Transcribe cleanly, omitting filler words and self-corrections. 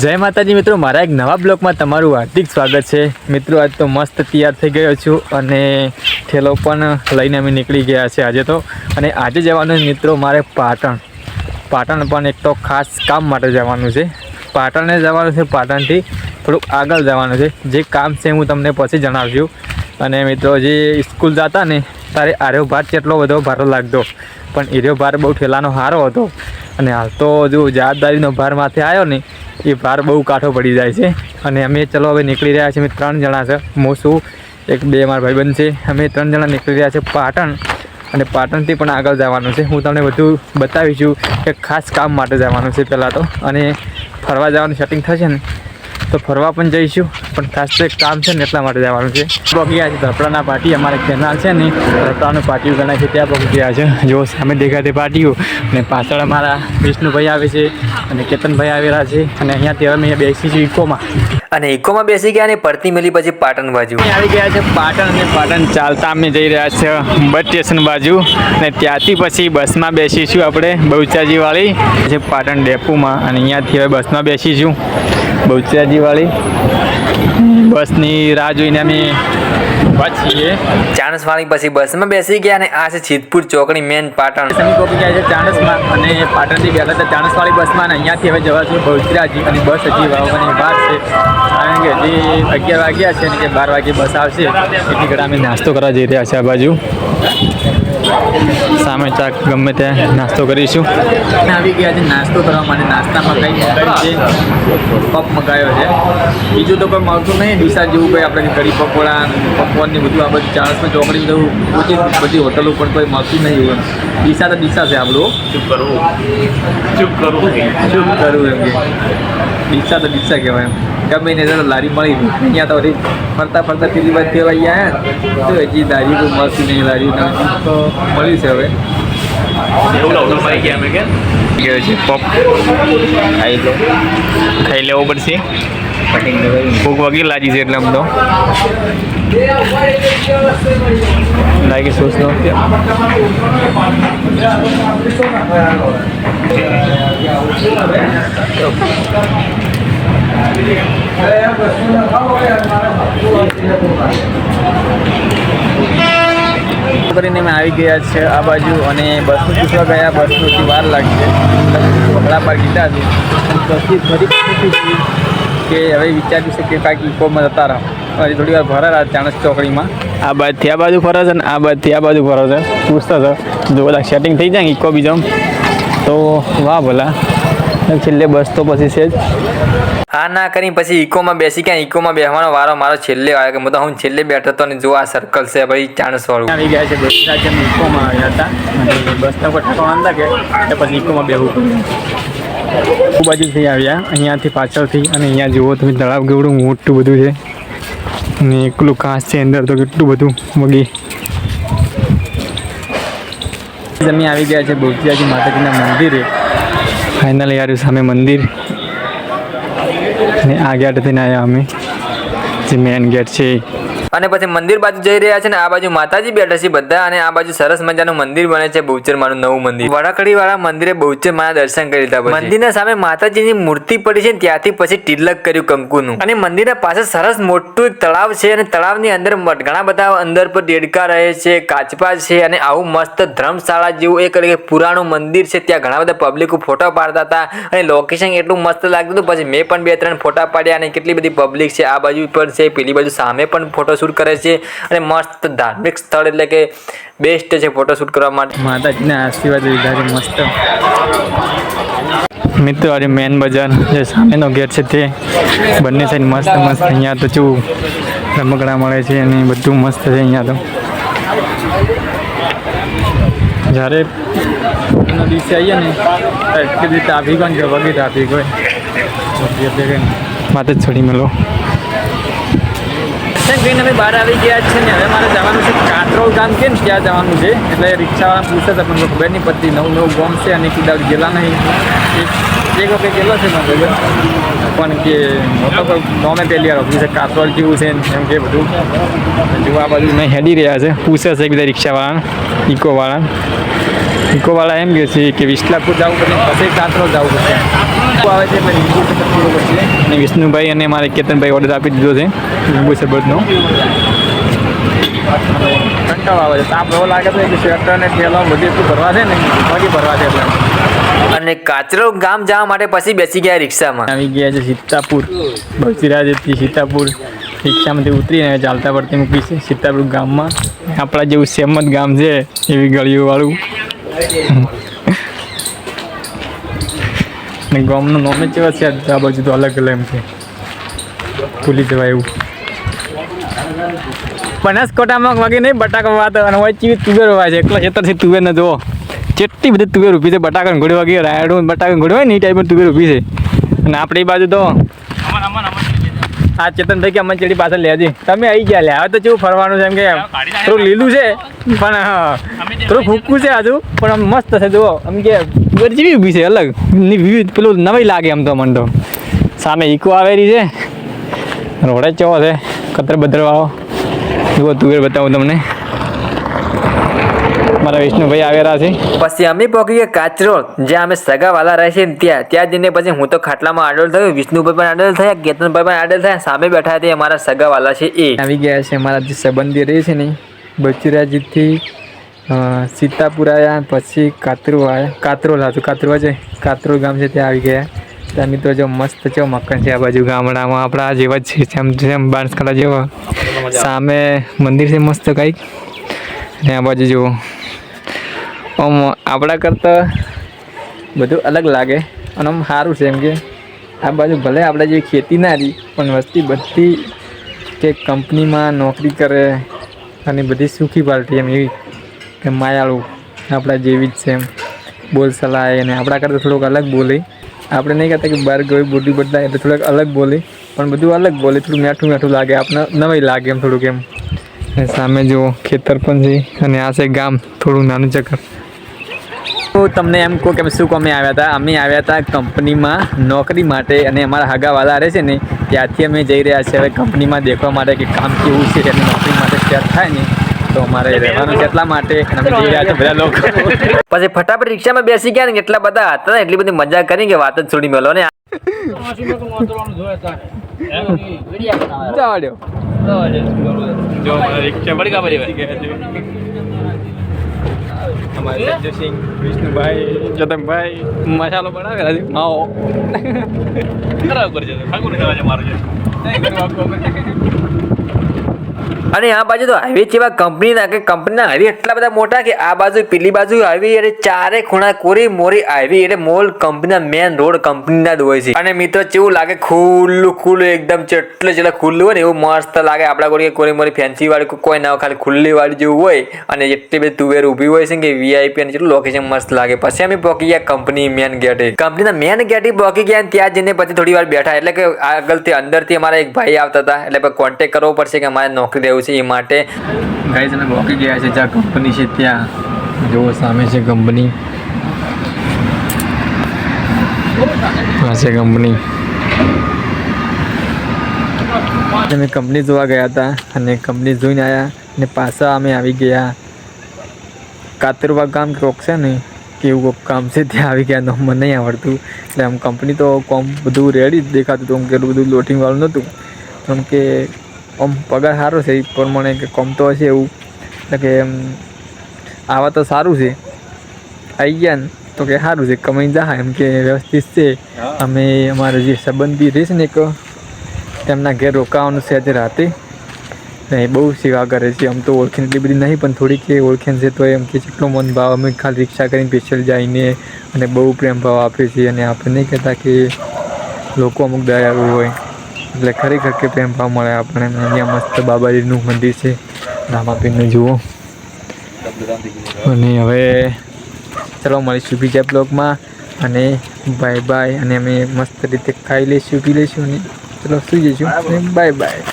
જય માતાજી મિત્રો, મારા એક નવા બ્લોગમાં તમારું હાર્દિક સ્વાગત છે। મિત્રો આજ તો મસ્ત તૈયાર થઈ ગયો છું અને ઠેલો પણ લઈને અમે નીકળી ગયા છે આજે તો। અને આજે જવાનું મિત્રો મારે પાટણ પણ એક તો ખાસ કામ માટે જવાનું છે। પાટણે જવાનું છે, પાટણથી થોડુંક આગળ જવાનું છે। જે કામ છે હું તમને પછી જણાવ્યું। અને મિત્રો જે સ્કૂલ જતા ને તારે આર્યો ભાર કેટલો બધો ભારો લાગતો, પણ એર્યો ભાર બહુ ઠેલાનો સારો હતો। અને હાલ તો જો જવાબદારીનો ભાર માથે આવ્યો ને એ ભાર બહુ કાઠો પડી જાય છે। અને અમે ચલો હવે નીકળી રહ્યા છીએ, 3 જણા છે, હું છું, એક બે મારા ભાઈબંધ છે, અમે 3 જણા નીકળી રહ્યા છે પાટણ। અને પાટણથી પણ આગળ જવાનું છે। હું તમને બધું બતાવીશું કે ખાસ કામ માટે જવાનું છે પહેલાં તો, અને ફરવા જવાનું સેટિંગ થશે ને તો ફરવા પણ જઈશું, પણ ખાસ તો એક કામ છે ને એટલા માટે જવાનું છે। પહોંચી ગયા છે ધરપડાના પાટી, અમારે કેનાલ છે ને ધરપડાનું પાટિયું ગણાય છે, ત્યાં પહોંચી ગયા છે। જો સામે દેખાય તે પાટિયું, અને પાછળ અમારા વિષ્ણુભાઈ આવે છે અને કેતનભાઈ આવેલા છે। અને અહીંયાથી હવે અમે બેસીશું ઇકોમાં, અને ઇકોમાં બેસી ગયા અને પડતી મેલી પછી પાટણ બાજુ આવી ગયા છે પાટણ। અને પાટણ ચાલતા અમે જઈ રહ્યા છે બસ સ્ટેશન બાજુ, અને ત્યાંથી પછી બસમાં બેસીશું આપણે બહુચાજીવાળી છે પાટણ ડેપોમાં। અને અહીંયાથી હવે બસમાં બેસીશું બહુચાજીવાળી બસની રાહ જોઈને અમે છીએ ચાણસવાળી। પછી બસમાં બેસી ગયા અને આ છે સિદ્ધપુર ચોકડી મેન પાટણ। સમી પહોંચી ગયા છે ચાણસમાં, અને પાટણથી બેઠા હતા ચાણસવાળી બસમાં, અને અહીંયાથી હવે જવાશું બહુચરાજી। અને બસ હજી વાવવાની બહાર છે, કારણ કે હજી 11 વાગ્યા છે અને કે 12 વાગે બસ આવશે। એટલી ઘડા અમે નાસ્તો કરવા જઈ રહ્યા છે આ બાજુ, સામે ચાક ગમે ત્યાં નાસ્તો કરીશું। આવી ગયા છે નાસ્તો કરવા માટે। નાસ્તામાં કંઈ મગાવ્યું છે, પપ મગાવ્યો છે, બીજું તો કોઈ મળતું નહીં ડીસા જેવું કંઈ, આપણે કઢી પકોડા પકવાનની બધું આ બધું ચાણસમાં ચોકડી જવું ઓછી બધી હોટલો પણ કોઈ મળતું નહીં એવું। ડીસા તો ડીસા છે આપણું, શું કરવું એમ કે ડીસા તો ડીસા કહેવાય એમ, ગમે ને તો લારી મળી ગઈ। અહીંયા તો હજી ફરતા પેલી વાત કહેવાય આવ્યા તો હજી લારી કોઈ મળતી નહીં, લારી તો મળી છે હવે ગયો છે પપ ખાઈ લેવો પડશે, ભૂખ વગી લાગી છે એટલે આમ તો લાગી સોસ નો કરીને અમે આવી ગયા છે આ બાજુ, અને બસનું પૂછવા ગયા, બસનું વાર લાગી છે, વગડા પર કીધા છે પછી ફરી કે હવે વિચાર્યું છે કે કાંઈક ઇકોમાં જતા રહો, હજી થોડી વાર ભરા ચાણસ ચોકડીમાં, આ બાજુથી આ બાજુ ફરે છે ને આ બાજુથી આ બાજુ ફરે છે, પૂછતા છે જો બધા સેટિંગ થઈ જાય ઇકો બીજો તો વાહ ભલા, છેલ્લે બસ તો પછી છે જ। આ ના કરી પછી ઇકોમાં બેસી ગયા। ઇકોમાં બેસવાનો વારો મારો છેલ્લે આવ્યો, કે હું છેલ્લે બેઠો હતો અને જો આ સર્કલ છે ભાઈ ચાણસવાળું। આવી ગયા છે બસ રાજ્ય ઇકોમાં આવ્યા હતા, અને બસના કોઈ ઠેકાણા અંદા કે એટલે પછી ઇકોમાં બેસવું પડ્યું। બાજુથી આવ્યા અહીંયાથી પાછળથી, અને અહીંયા જુઓ તમે તળાવ કેવડું મોટું બધું છે, અને એકલું ઘાસ છે અંદર તો કેટલું બધું વગી। અમે આવી ગયા છે બહુચરાજી માતાજીના મંદિરે, ફાઇનલી આવ્યું સામે મંદિર, અને આ ગેટ થઈને આવ્યા અમે, જે મેન ગેટ છે। અને પછી મંદિર બાજુ જઈ રહ્યા છે ને આ બાજુ માતાજી બેઠા છે બધા, અને આ બાજુ સરસ મજાનું મંદિર બને છે, બહુચર માનું નવું મંદિર। વડાકડી વાળા મંદિરે બહુચર માના દર્શન કરી લીધા પછી મંદિરના સામે માતાજીની મૂર્તિ પડી છે, ત્યાંથી પછી તિલક કર્યું કંકુનું। અને મંદિરના પાસે સરસ મોટું એક તળાવ છે, અને તળાવની અંદર ઘણા બધા અંદર પર દેડકા રહે છે, કાચબા છે, અને આવું મસ્ત ધર્મશાળા જેવું એક પુરાણું મંદિર છે। ત્યાં ઘણા બધા પબ્લિકો ફોટા પાડતા હતા, અને લોકેશન એટલું મસ્ત લાગતું હતું। પછી મેં પણ 2-3 ફોટા પાડ્યા, અને કેટલી બધી પબ્લિક છે, આ બાજુ પણ છે, પેલી બાજુ સામે પણ ફોટો કરે છે, અને મસ્ત ધાર્મિક સ્થળ એટલે કે બેસ્ટ છે ફોટોશૂટ કરવા માટે। માતાજીના આશીર્વાદ લીધા છે મસ્ત। મિત્રો આજે મેન બજાર જે સામેનો ગેટ છે તે બંને સાઈડ મસ્ત અહીંયા તો શું રમકડા મળે છે, અને બધું મસ્ત છે અહીંયા તો। જ્યારે એનો દિવસે આવીએ ને એટલી બધી ટ્રાફિક હોય ને વગી ટ્રાફિક હોય માથે જ છોડી મેલો। કરીને અમે બહાર આવી ગયા છે ને હવે મારે જવાનું છે કાતરોલ ગામ કે ને ત્યાં જવાનું છે, એટલે રિક્ષાવાળા પૂછે છે પણ ખબર નહીં પડતી, નવું ગામ છે અને કીધા ગયેલા નહીં, એક વખત ગયેલો છે મારો પણ કે મોટો કોઈ નોમે પહેલી વાર ઓફિસ કાતરોલ જેવું છે એમ કે બધું જો આ બાજુ નહીં હેડી રહ્યા છે, પૂછે છે બધા રિક્ષાવાળા ઇકોવાળા એમ કહે છે કે વિસલાપુર જવું પડે પછી કાતરોલ જવું પડશે આવે છે એટલે અને વિષ્ણુભાઈ અને મારે કેતનભાઈ ઓર્ડર આપી દીધો છે લીંબુ શરબતનો. કંટાળો આવે છે, તાપ એવો લાગે છે કે સ્વેટર ને થેલો બધી એટલું ભરવા છે ને બાકી ભરવા છે એટલે. અને કાચરો ગામ જવા માટે પછી બેસી ગયા રિક્ષામાં. આવી ગયા છે સીતાપુર, બહુચરાજથી સીતાપુર. રિક્ષામાંથી ઉતરીને ચાલતા પડતી મૂકી છે સીતાપુર ગામમાં. આપણા જેવું સેમ જ ગામ છે એવી ગળીઓવાળું. અને ગામનું નામ જ કેવા છે આ બાજુ તો અલગ અલગ એમ છે, ભૂલી જવાય એવું. બનાસકાંઠામાં વાગે નહીં બટાકા વાત અને હોય ચીવી તુવેર હોય છે એકલા ખેતરથી તુવેર ને જુઓ કેટલી બધી તુવેર ઊભી છે. બટાકા ઘોડી વાગી રાયડું બટાકા ઘોડી હોય ને એ ટાઈપની તુવેર ઊભી છે. અને આપણી બાજુ તો આ ચેતનભાઈ કે અમન ચેડી પાછળ લેજે તમે આવી ગયા લે. હવે તો કેવું ફરવાનું છે એમ કે થોડું લીલું છે પણ થોડું ફૂકવું છે હજુ પણ આમ મસ્ત છે જુઓ. આમ કે તુવેર જેવી ઊભી છે અલગ પેલું નવી લાગે આમ તો મને તો. સામે ઈકો આવેલી છે, રોડે ચેવો છે કતર બદરવાળો. જુઓ તુવેર બતાવું તમને, મારા વિષ્ણુભાઈ આવેલા છે. પછી અમે પહોંચી ગયા કાચરોલ, જ્યાં અમે સગાવાલા રહે છે ને ત્યાં જઈને પછી હું તો ખાટલામાં આડોલ થયો, વિષ્ણુભાઈ પણ આડોલ થયા, કેતનભાઈ પણ આડોલ થયા. સામે બેઠા તે અમારા સગાવાલા છે એ આવી ગયા છે. મારા જે સંબંધી રહે છે ને બચુરાજીથી સીતાપુર આવ્યા, પછી કાતરોલ આવ્યા, કાતરોલ છે કાતરોલ ગામ છે ત્યાં આવી ગયા. ત્યાં મિત્રો જો મસ્ત છે મકાન છે આ બાજુ ગામડામાં આપણા જેવા જ છે જેમ બાણસકાંઠા જેવા. સામે મંદિર છે મસ્ત કંઈક, અને આ બાજુ જુઓ આમ આપણા કરતાં બધું અલગ લાગે અને આમ સારું છે. એમ કે આ બાજુ ભલે આપણે જેવી ખેતી ના રહી પણ વસ્તી બધી કે કંપનીમાં નોકરી કરે અને બધી સુખી પાલટી એમ એવી કે માયાળું આપણા જેવી જ છે એમ બોલ સલાહ. અને આપણા કરતાં થોડુંક અલગ બોલે. આપણે નહીં કહેતા કે બહાર ગઈ બોડી બદલાય એટલે થોડુંક અલગ બોલે પણ બધું અલગ બોલે, થોડું મીઠું લાગે આપણને નવાઈ લાગે એમ થોડુંક એમ. સામે જુઓ ખેતર પણ છે અને આ છે ગામ થોડું નાનું ચક્કર. હું તમને એમ કહું કે શું અમે આવ્યા હતા, અમે આવ્યા હતા કંપનીમાં નોકરી માટે અને અમારા હગાવાલા રહે છે ને ત્યાંથી અમે જઈ રહ્યા છીએ હવે કંપનીમાં દેખવા માટે કે કામ કેવું છે અને નોકરી માટે સેટ થાય ને તો અમારે રહેવાનું છે એટલા માટે અમે જઈ રહ્યા છીએ બધા લોકો. પછી ફટાફટ રિક્ષામાં બેસી ગયા ને એટલા બધા હતા ને એટલી બધી મજા કરી કે વાત જ છોડી મેલો ને. વિષ્ણુભાઈ જતનભાઈ મસાલો બનાવેલા છે માવો. અને આ બાજુ તો હાઈવે જેવા કંપનીના હાઈવે એટલા બધા મોટા કે આ બાજુ પેલી બાજુ હાઈવે એટલે ચારે ખૂણા કોરી મોરી હાઈવે એટલે મોલ કંપનીના મેન રોડ કંપનીના જ હોય છે. અને મિત્રો કેવું લાગે ખુલ્લું એકદમ એટલે ખુલ્લું હોય ને એવું મસ્ત લાગે. આપણા કોરી મોરી ફેન્સી વાળી કોઈ ના ખાલી ખુલ્લી વાળી જેવું હોય અને એટલી બધી તુવેર ઊભી હોય છે કે વીઆઈપી અને જેટલું લોકેશન મસ્ત લાગે. પછી અમે પહોંચી ગયા કંપની મેન ગેટે. કંપનીના મેન ગેટે પહોંચી ગયા ત્યાં જઈને પછી થોડી વાર બેઠા એટલે કે આગળથી અંદરથી અમારા એક ભાઈ આવતા હતા એટલે કોન્ટેક્ટ કરવો પડશે કે અમારે નોકરી રહેવું છે એ માટે. ગાઈઝ અમે પહોંચી ગયા છે જ્યાં કંપની છે ત્યાં જુઓ સામે છે કંપની. આ છે કંપની. અમે કંપની જોવા ગયા હતા અને કંપની જોઈને આવ્યા અને પાછા અમે આવી ગયા કાતરવા ગામ કોક છે ને કેવું કોક કામ છે ત્યાં આવી ગયા. તો મને નહીં આવડતું એટલે આમ કંપની તો કોમ બધું રેડી જ દેખાતું હતું કે બધું લોટિંગવાળું નહોતું. કેમ કે આમ પગાર સારો છે એ પ્રમાણે કે કોમ તો હશે એવું એટલે કે આવા તો સારું છે. આવી ગયા ને તો કે સારું છે કમાઈ જાય એમ કે વ્યવસ્થિત છે. અમે અમારા જે સંબંધી રહેશે ને એક તેમના ઘેર રોકાવાનું છે આજે રાતે. એ બહુ સેવા કરે છે. આમ તો ઓળખીને એટલી બધી નહીં પણ થોડીક એ ઓળખીને છે તો એમ કે જેટલો મન ભાવ અમે ખાલી રિક્ષા કરીને સ્પેશિયલ જઈને અને બહુ પ્રેમ ભાવ આપે છે. અને આપણે નહીં કહેતા કે લોકો અમુક દયાળુ હોય એટલે ખરેખર કે પ્રેમ ભાવ મળે આપણે. અહીંયા મસ્ત બાબાજીનું મંદિર છે રામાપીરનું જુઓ. અને હવે ચલો મળીશું બીજા બ્લોગમાં અને બાય અને અમે મસ્ત રીતે ખાઈ લઈશું પી લઈશું અને ચલો સુઈ જઈશું બાય.